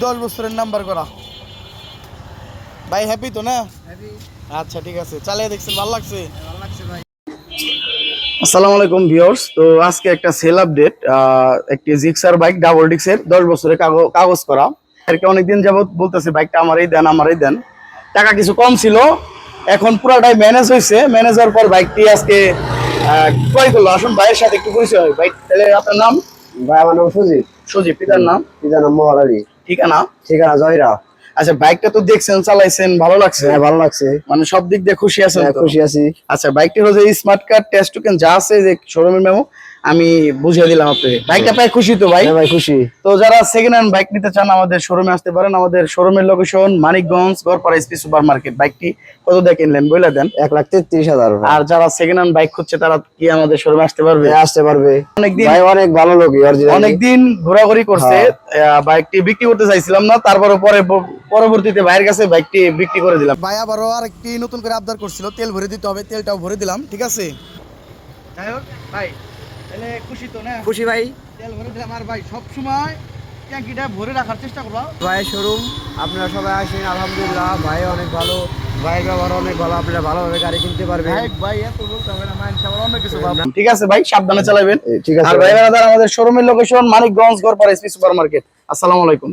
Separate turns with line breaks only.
10 বছরের নাম্বার করা। ভাই হ্যাপি তো না? আচ্ছা ঠিক আছে, চালিয়ে দেখছেন, ভালো লাগছে?
ভাই।
আসসালামু আলাইকুম ভিউয়ার্স। তো আজকে একটা সেল আপডেট, একটি জিক্সার বাইক ডাবল ডিক্সের 10 বছরের কাগজ করা। এরকে অনেকদিন যাবত বলতেছে বাইকটা আমারই দেন। টাকা কিছু কম ছিল, এখন পুরাটাই ম্যানেজ হয়েছে। ম্যানেজ হওয়ার পর বাইকটি আজকে ক্রয় করলো। আসুন ভাইয়ের সাথে একটু পরিচয় হয়। বাইক তাহলে আপনার নাম?
ভাই আমার নাম সুজিত।
সুজিত, পিতার নাম?
পিতার নাম মহারানী।
ঠিকানা?
ঠিকানা জয়রা।
আচ্ছা, বাইকটা তো দেখছেন, চালাইছেন, ভালো লাগছে?
হ্যাঁ ভালো লাগছে,
মানে সব দিক দিয়ে খুশি আছেন তো?
খুশি আছি।
আচ্ছা, বাইকটির হচ্ছে স্মার্ট কার্ড, টেস্ট টোকেন যা আছে, যে শোরুমের মেমো আমি বুঝিয়ে দিলাম আপনাকে। বাইকটা পাই খুশি তো ভাই?
হ্যাঁ ভাই খুশি।
তো যারা সেকেন্ড হ্যান্ড বাইক নিতে চান আমাদের শোরুমে আসতে পারেন। আমাদের শোরুমের location Manikganj Garpara SP super market. বাইকটি কত দিয়ে কিনলেন বলে দেন?
1,33,000।
আর যারা সেকেন্ড হ্যান্ড বাইক খুঁজছে তারা কি আমাদের শোরুমে আসতে পারবে?
আসতে পারবে।
অনেকদিন
ভাই অনেক ভালো লোক,
অনেকদিন ঘোরাঘুরি করছে। বাইকটি বিক্রি করতে চাইছিলাম না, তারপরে পরবর্তীতে ভাইয়ের কাছে বাইকটি বিক্রি করে দিলাম। ভাই আবারও আরেকটি নতুন করে আবদার করছিল, তেল ভরে দিতে হবে, তেলটাও ভরে দিলাম। ঠিক আছে, যাই হোক ভাই, তাহলে খুশি তো না?
খুশি ভাই।
তেল ভরে দিলাম। আর ভাই সব সময় ট্যাঙ্কিটা ভরে রাখার চেষ্টা করবা।
ভাই শোরুম আপনারা সবাই আসেন, আলহামদুলিল্লাহ ভাই অনেক ভালো, ভাইয়ের ব্যবহার অনেক ভালো, আপনারা ভালোভাবে গাড়ি কিনতে পারবেন।
ভাই এত বলতে হবে না, মাইন্ড সাবার অন্য কিছু ভাবনা। ঠিক আছে ভাই, সাবধানে চালাবেন।
ঠিক আছে।
আর ভাই আমাদের শোরুমের location Manikganj Garpara SP super market. আসসালামু আলাইকুম।